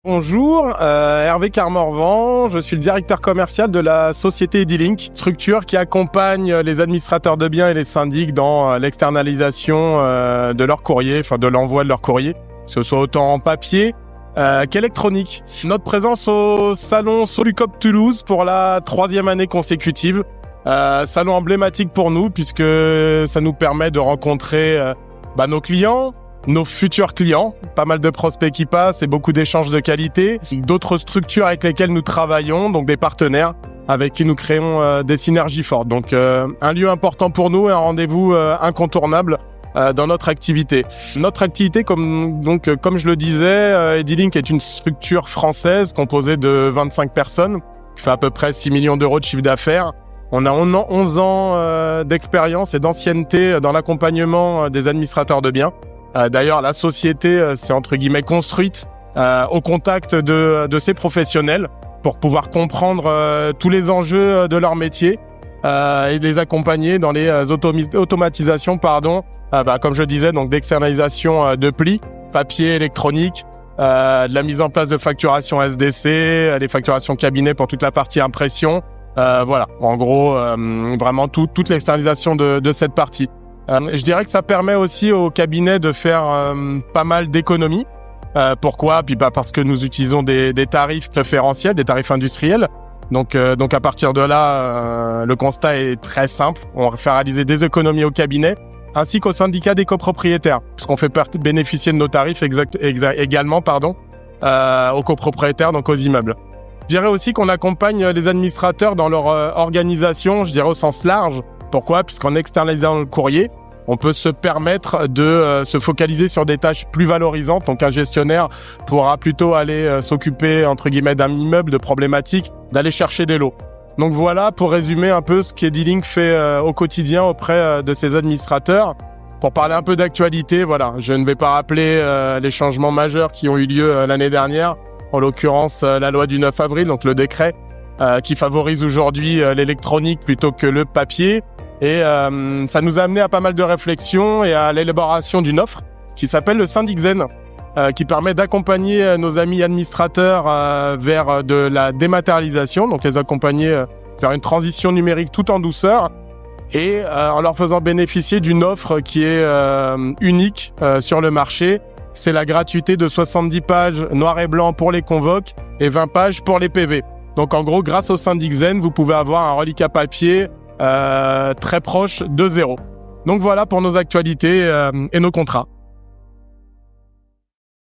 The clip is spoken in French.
Bonjour, Hervé Carmorvan, je suis le directeur commercial de la société Edilink, structure qui accompagne les administrateurs de biens et les syndics dans l'externalisation de leur courrier, enfin de l'envoi de leur courrier, que ce soit autant en papier qu'électronique. Notre présence au salon Solucop Toulouse pour la 3e année consécutive, salon emblématique pour nous puisque ça nous permet de rencontrer nos clients, nos futurs clients, pas mal de prospects qui passent et beaucoup d'échanges de qualité, d'autres structures avec lesquelles nous travaillons, donc des partenaires avec qui nous créons des synergies fortes. Donc un lieu important pour nous et un rendez-vous incontournable dans notre activité. Notre activité, comme je le disais, Edilink est une structure française composée de 25 personnes, qui fait à peu près 6 millions d'euros de chiffre d'affaires. On a 11 ans d'expérience et d'ancienneté dans l'accompagnement des administrateurs de biens. D'ailleurs, la société s'est entre guillemets construite au contact de ces professionnels pour pouvoir comprendre tous les enjeux de leur métier et les accompagner dans les automatisations, comme je disais, donc d'externalisation de plis, papier, électronique, de la mise en place de facturation SDC, les facturations cabinet pour toute la partie impression. Voilà, en gros, vraiment toute l'externalisation de cette partie. Je dirais que ça permet aussi au cabinet de faire pas mal d'économies. Pourquoi ? Parce que nous utilisons des tarifs préférentiels, des tarifs industriels. Donc à partir de là, le constat est très simple. On va faire réaliser des économies au cabinet ainsi qu'au syndicat des copropriétaires, puisqu'on fait bénéficier de nos tarifs également aux copropriétaires, donc aux immeubles. Je dirais aussi qu'on accompagne les administrateurs dans leur organisation, je dirais au sens large. Pourquoi ? Puisqu'en externalisant le courrier, on peut se permettre de se focaliser sur des tâches plus valorisantes. Donc un gestionnaire pourra plutôt aller s'occuper, entre guillemets, d'un immeuble, de problématiques, d'aller chercher des lots. Donc voilà, pour résumer un peu ce qu'Edilink fait au quotidien auprès de ses administrateurs. Pour parler un peu d'actualité, voilà, je ne vais pas rappeler les changements majeurs qui ont eu lieu l'année dernière. En l'occurrence, la loi du 9 avril, donc le décret, qui favorise aujourd'hui l'électronique plutôt que le papier. Et ça nous a amené à pas mal de réflexions et à l'élaboration d'une offre qui s'appelle le Syndic Zen, qui permet d'accompagner nos amis administrateurs vers de la dématérialisation, donc les accompagner vers une transition numérique tout en douceur et en leur faisant bénéficier d'une offre qui est unique sur le marché. C'est la gratuité de 70 pages noir et blanc pour les convoques et 20 pages pour les PV. Donc en gros, grâce au Syndic Zen, vous pouvez avoir un reliquat papier très proche de zéro. Donc voilà pour nos actualités et nos contrats.